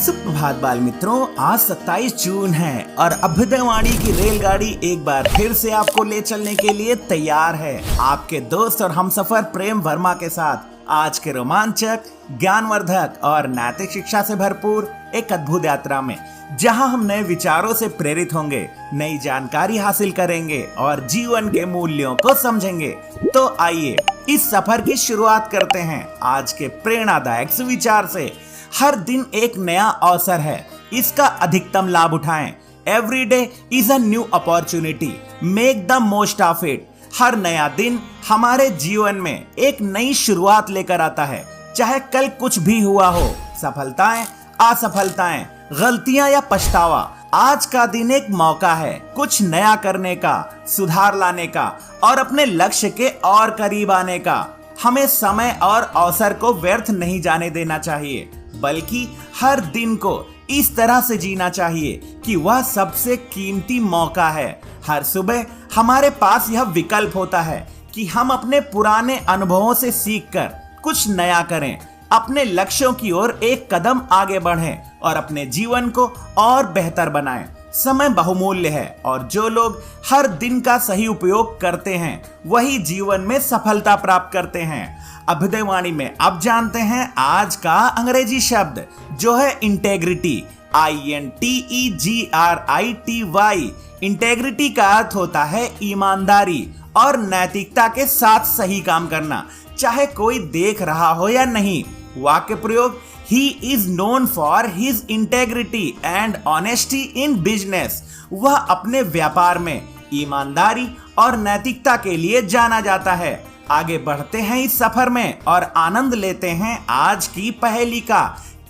सुप्रभात बाल मित्रों, आज 27 जून है और अभ्युदयवाणी की रेलगाड़ी एक बार फिर से आपको ले चलने के लिए तैयार है। आपके दोस्त और हमसफर प्रेम वर्मा के साथ आज के रोमांचक, ज्ञानवर्धक और नैतिक शिक्षा से भरपूर एक अद्भुत यात्रा में, जहां हम नए विचारों से प्रेरित होंगे, नई जानकारी हासिल करेंगे और जीवन के मूल्यों को समझेंगे। तो आइए इस सफर की शुरुआत करते हैं आज के प्रेरणादायक सुविचार से। हर दिन एक नया अवसर है, इसका अधिकतम लाभ उठाएं। Every day is a new opportunity, make the most of it. हर नया दिन हमारे जीवन में एक नई शुरुआत लेकर आता है, चाहे कल कुछ भी हुआ हो, सफलताएं, असफलताएं, गलतियां या पछतावा। आज का दिन एक मौका है कुछ नया करने का, सुधार लाने का और अपने लक्ष्य के और करीब आने का। हमें समय और अवसर को व्यर्थ नहीं जाने देना चाहिए, बल्कि हर दिन को इस तरह से जीना चाहिए कि वह सबसे कीमती मौका है। हर सुबह हमारे पास यह विकल्प होता है कि हम अपने पुराने अनुभवों से सीखकर कुछ नया करें, अपने लक्ष्यों की ओर एक कदम आगे बढ़ें और अपने जीवन को और बेहतर बनाएं। समय बहुमूल्य है और जो लोग हर दिन का सही उपयोग करते हैं वही जीवन में सफलता प्राप्त करते हैं। अभ्युदयवाणी में अब जानते हैं आज का अंग्रेजी शब्द जो है इंटेग्रिटी, INTEGRITY। इंटेग्रिटी का अर्थ होता है ईमानदारी और नैतिकता के साथ सही काम करना, चाहे कोई देख रहा हो या नहीं। वाक्य प्रयोग, He is known for his integrity and honesty in business। वह अपने व्यापार में ईमानदारी और नैतिकता के लिए जाना जाता है। आगे बढ़ते हैं इस सफर में और आनंद लेते हैं आज की पहेली का।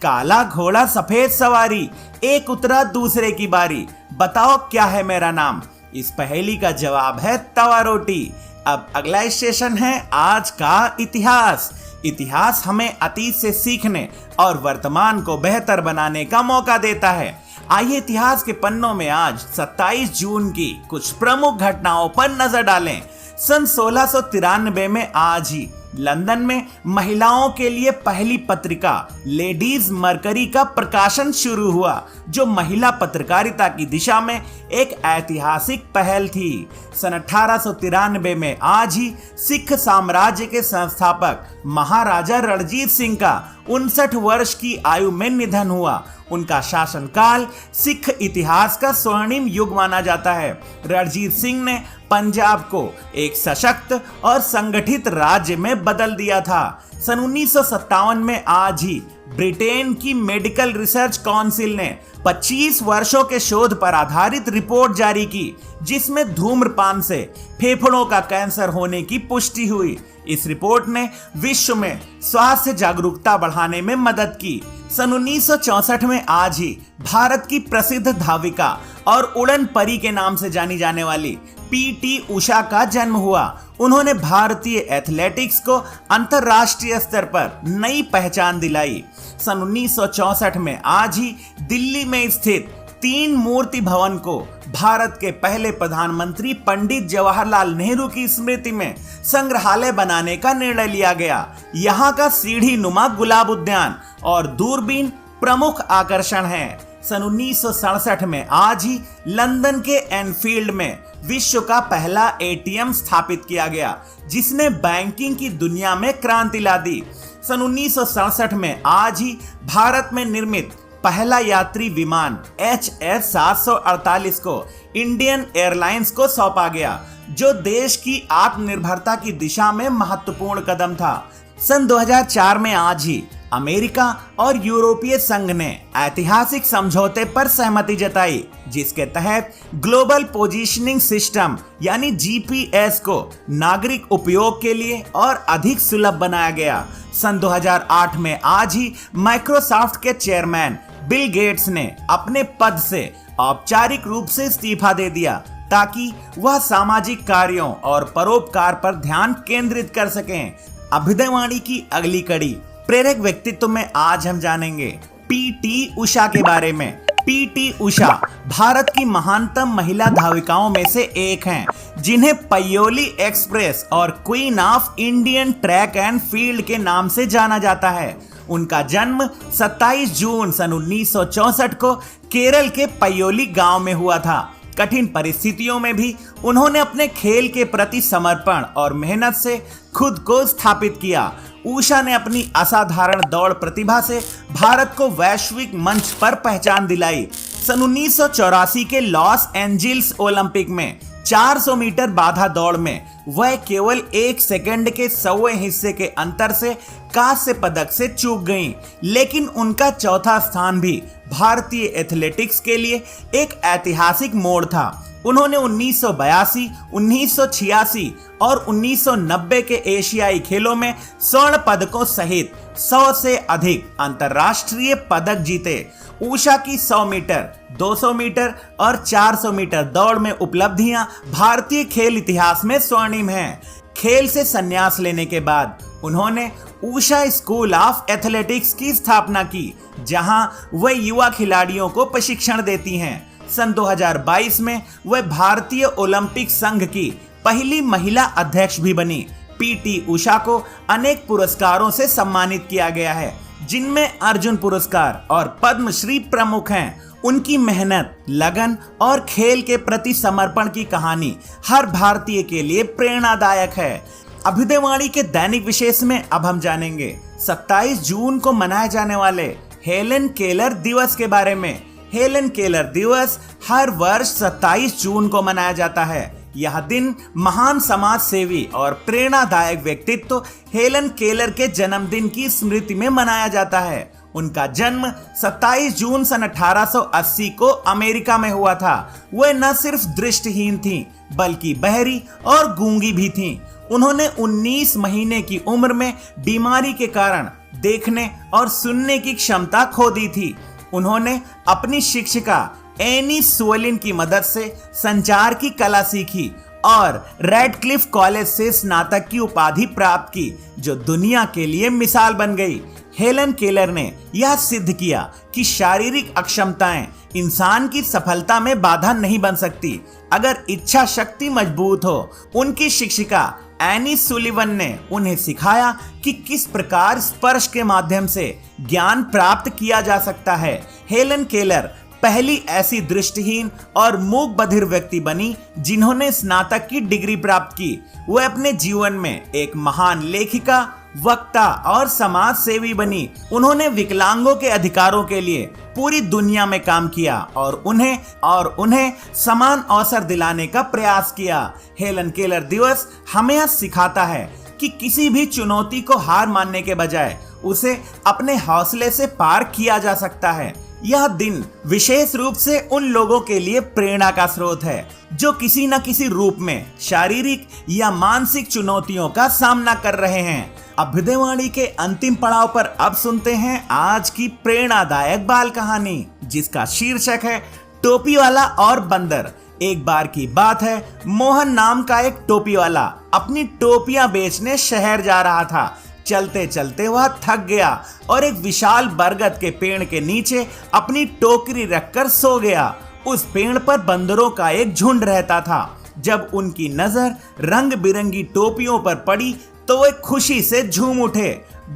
काला घोड़ा सफेद सवारी, एक उतरा दूसरे की बारी, बताओ क्या है मेरा नाम। इस पहेली का जवाब है तवा रोटी। अब अगला स्टेशन है आज का इतिहास। इतिहास हमें अतीत से सीखने और वर्तमान को बेहतर बनाने का मौका देता है। आइए इतिहास के पन्नों में आज 27 जून की कुछ प्रमुख घटनाओं पर नजर डालें। सन 1693 में आज ही लंदन में महिलाओं के लिए पहली पत्रिका लेडीज मरकरी का प्रकाशन शुरू हुआ, जो महिला पत्रकारिता की दिशा में एक ऐतिहासिक पहल थी। सन 1893 में आज ही सिख साम्राज्य के संस्थापक महाराजा रणजीत सिंह का 59 वर्ष की आयु में निधन हुआ। उनका शासनकाल सिख इतिहास का स्वर्णिम युग माना जाता है। रणजीत सिंह ने पंजाब को एक सशक्त और संगठित राज्य में बदल दिया था। सन 1957 में आज ही ब्रिटेन की मेडिकल रिसर्च काउंसिल ने 25 वर्षों के शोध पर आधारित रिपोर्ट जारी की, जिसमें धूम्रपान से फेफड़ों का कैंसर होने की पुष्टि हुई। इस रिपोर्ट ने विश्व में स्वास्थ्य जागरूकता बढ़ाने में मदद की। सन 1964 में आज ही भारत की प्रसिद्ध धाविका और उड़न परी के नाम से जानी जाने वाली PT उषा का जन्म हुआ। उन्होंने भारतीय एथलेटिक्स को अंतरराष्ट्रीय स्तर पर नई पहचान दिलाई। सन 1964 में आज ही दिल्ली में स्थित 3 मूर्ति भवन को भारत के पहले प्रधानमंत्री पंडित जवाहरलाल नेहरू की स्मृति में संग्रहालय बनाने का निर्णय लिया गया। यहाँ का सीढ़ी नुमा गुलाब उद्यान और दूरबीन प्रमुख आकर्षण हैं। सन 1967 में आज ही लंदन के एनफील्ड में विश्व का पहला ATM स्थापित किया गया, जिसने बैंकिंग की दुनिया में क्रांति ला दी। सन 1967 में आज ही भारत में निर्मित पहला यात्री विमान HS 748 को इंडियन एयरलाइंस को सौंपा गया, जो देश की आत्मनिर्भरता की दिशा में महत्वपूर्ण कदम था। सन 2004 में आज ही अमेरिका और यूरोपीय संघ ने ऐतिहासिक समझौते पर सहमति जताई, जिसके तहत ग्लोबल पोजीशनिंग सिस्टम यानी GPS को नागरिक उपयोग के लिए और अधिक सुलभ बनाया गया। सन 2008 में आज ही माइक्रोसॉफ्ट के चेयरमैन बिल गेट्स ने अपने पद से औपचारिक रूप से इस्तीफा दे दिया, ताकि वह सामाजिक कार्यों और परोपकार पर ध्यान केंद्रित कर सकें। अभ्युदयवाणी की अगली कड़ी प्रेरक व्यक्तित्व में आज हम जानेंगे PT उषा के बारे में। PT उषा भारत की महानतम महिला धाविकाओं में से एक हैं, जिन्हें पयोली एक्सप्रेस और queen of Indian track and field के नाम से जाना जाता है। उनका जन्म 27 जून सन 1964 को केरल के पयोली गांव में हुआ था। कठिन परिस्थितियों में भी उन्होंने अपने खेल के प्रति समर्पण और मेहनत से खुद को स्थापित किया। उषा ने अपनी असाधारण दौड़ प्रतिभा से भारत को वैश्विक मंच पर पहचान दिलाई। सन 1984 के लॉस एंजिल्स ओलंपिक में 400 मीटर बाधा दौड़ में वह केवल 1 सेकंड के 100वें हिस्से के अंतर से कांस्य पदक से चूक गईं, लेकिन उनका चौथा स्थान भी भारतीय एथलेटिक्स के लिए एक ऐतिहासिक मोड़ था। उन्होंने 1982, 1986 और 1990 के एशियाई खेलों में स्वर्ण पदकों सहित 100 से अधिक अंतर्राष्ट्रीय पदक जीते। उषा की 100 मीटर, 200 मीटर और 400 मीटर दौड़ में उपलब्धियां भारतीय खेल इतिहास में स्वर्णिम हैं। खेल से संन्यास लेने के बाद उन्होंने उषा स्कूल ऑफ एथलेटिक्स की स्थापना की, जहां वह युवा खिलाड़ियों को प्रशिक्षण देती हैं। सन 2022 में वह भारतीय ओलंपिक संघ की पहली महिला अध्यक्ष भी बनी। पीटी उषा को अनेक पुरस्कारों से सम्मानित किया गया है, जिनमें अर्जुन पुरस्कार और पद्मश्री प्रमुख हैं। उनकी मेहनत, लगन और खेल के प्रति समर्पण की कहानी हर भारतीय के लिए प्रेरणादायक है। अभ्युदयवाणी के दैनिक विशेष में अब हम जानेंगे 27 जून को मनाए जाने वाले हेलन केलर दिवस के बारे में। हेलन केलर दिवस हर वर्ष 27 जून को मनाया जाता है। यह दिन महान समाज सेवी और प्रेरणादायक व्यक्तित्व हेलन केलर के जन्मदिन की स्मृति में मनाया जाता है। उनका जन्म 27 जून सन 1880 को अमेरिका में हुआ था। वह न सिर्फ दृष्टिहीन थीं, बल्कि बहरी और गूंगी भी थीं। उन्होंने 19 महीने की उम्र में बीमारी के कारण देखने और सुनने की क्षमता खो दी थी। उन्होंने अपनी शिक्षिका एनी सुवलिन की मदद से संचार की कला सीखी और रेडक्लिफ कॉलेज से स्नातक की उपाधि प्राप्त की, जो दुनिया के लिए मिसाल बन गई। हेलन केलर ने यह सिद्ध किया कि शारीरिक अक्षमताएं इंसान की सफलता में बाधा नहीं बन सकती, अगर इच्छा शक्ति मजबूत हो। उनकी शिक्षिका एनी सुलिवन ने उन्हें सिखाया कि किस प्रकार स्पर्श के माध्यम से ज्ञान प्राप्त किया जा सकता है। हेलन केलर पहली ऐसी दृष्टिहीन और मूक बधिर व्यक्ति बनी जिन्होंने स्नातक की डिग्री प्राप्त की। वह अपने जीवन में एक महान लेखिका, वक्ता और समाज सेवी बनी। उन्होंने विकलांगों के अधिकारों के लिए पूरी दुनिया में काम किया और उन्हें समान अवसर दिलाने का प्रयास किया। हेलन केलर दिवस हमें यह सिखाता है कि किसी भी चुनौती को हार मानने के बजाय उसे अपने हौसले से पार किया जा सकता है। यह दिन विशेष रूप से उन लोगों के लिए प्रेरणा का स्रोत है जो किसी न किसी रूप में शारीरिक या मानसिक चुनौतियों का सामना कर रहे हैं। अभ्युदयवाणी के अंतिम पड़ाव पर अब सुनते हैं आज की प्रेरणादायक बाल कहानी, जिसका शीर्षक है टोपी वाला और बंदर। एक बार की बात है, मोहन नाम का एक टोपी वाला अपनी टोपियां बेचने शहर जा रहा था। चलते चलते वह थक गया और एक विशाल बरगद के पेड़ के नीचे अपनी टोकरी रखकर सो गया। उस पेड़ पर बंदरों का एक झुंड रहता था। जब उनकी नजर रंग बिरंगी टोपियों पर पड़ी तो वे खुशी से झूम उठे।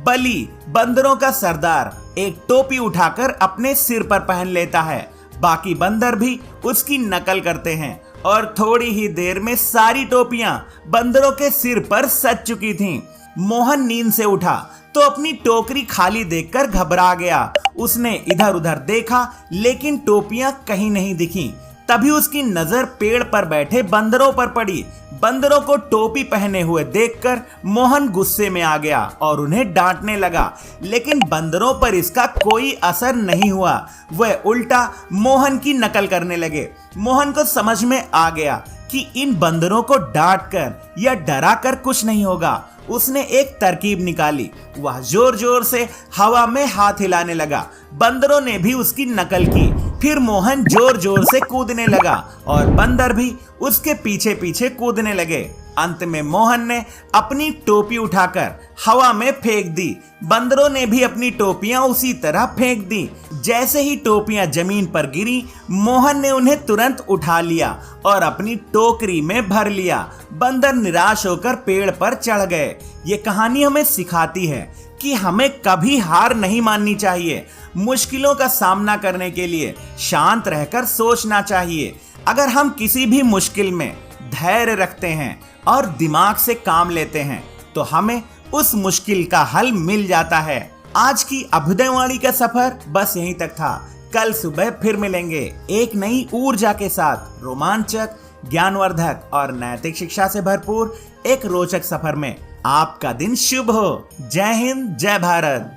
बली, बंदरों का सरदार, एक टोपी उठाकर अपने सिर पर पहन लेता है। बाकी बंदर भी उसकी नकल करते हैं और थोड़ी ही देर में सारी टोपियां बंदरों के सिर पर सज चुकी थीं। मोहन नींद से उठा तो अपनी टोकरी खाली देखकर घबरा गया। उसने इधर उधर देखा, लेकिन टोपियां कहीं नहीं दिखीं। तभी उसकी नजर पेड़ पर बैठे बंदरों पर पड़ी। बंदरों को टोपी पहने हुए देखकर मोहन गुस्से में आ गया और उन्हें डांटने लगा, लेकिन बंदरों पर इसका कोई असर नहीं हुआ। वह उल्टा मोहन की नकल करने लगे। मोहन को समझ में आ गया कि इन बंदरों को डांटकर या डराकर कुछ नहीं होगा। उसने एक तरकीब निकाली। वह जोर जोर से हवा में हाथ हिलाने लगा। बंदरों ने भी उसकी नकल की। फिर मोहन जोर जोर से कूदने लगा और बंदर भी उसके पीछे पीछे कूदने लगे। अंत में मोहन ने अपनी टोपी उठाकर हवा में फेंक दी। बंदरों ने भी अपनी टोपियां उसी तरह फेंक दी। जैसे ही टोपियां जमीन पर गिरी, मोहन ने उन्हें तुरंत उठा लिया और अपनी टोकरी में भर लिया। बंदर निराश होकर पेड़ पर चढ़ गए। ये कहानी हमें सिखाती है कि कि हमें कभी हार नहीं माननी चाहिए। मुश्किलों का सामना करने के लिए शांत रहकर सोचना चाहिए। अगर हम किसी भी मुश्किल में धैर्य रखते हैं और दिमाग से काम लेते हैं तो हमें उस मुश्किल का हल मिल जाता है। आज की अभ्युदयवाणी का सफर बस यहीं तक था। कल सुबह फिर मिलेंगे एक नई ऊर्जा के साथ, रोमांचक, ज्ञानवर्धक और नैतिक शिक्षा से भरपूर एक रोचक सफर में। आपका दिन शुभ हो। जय हिंद, जय भारत।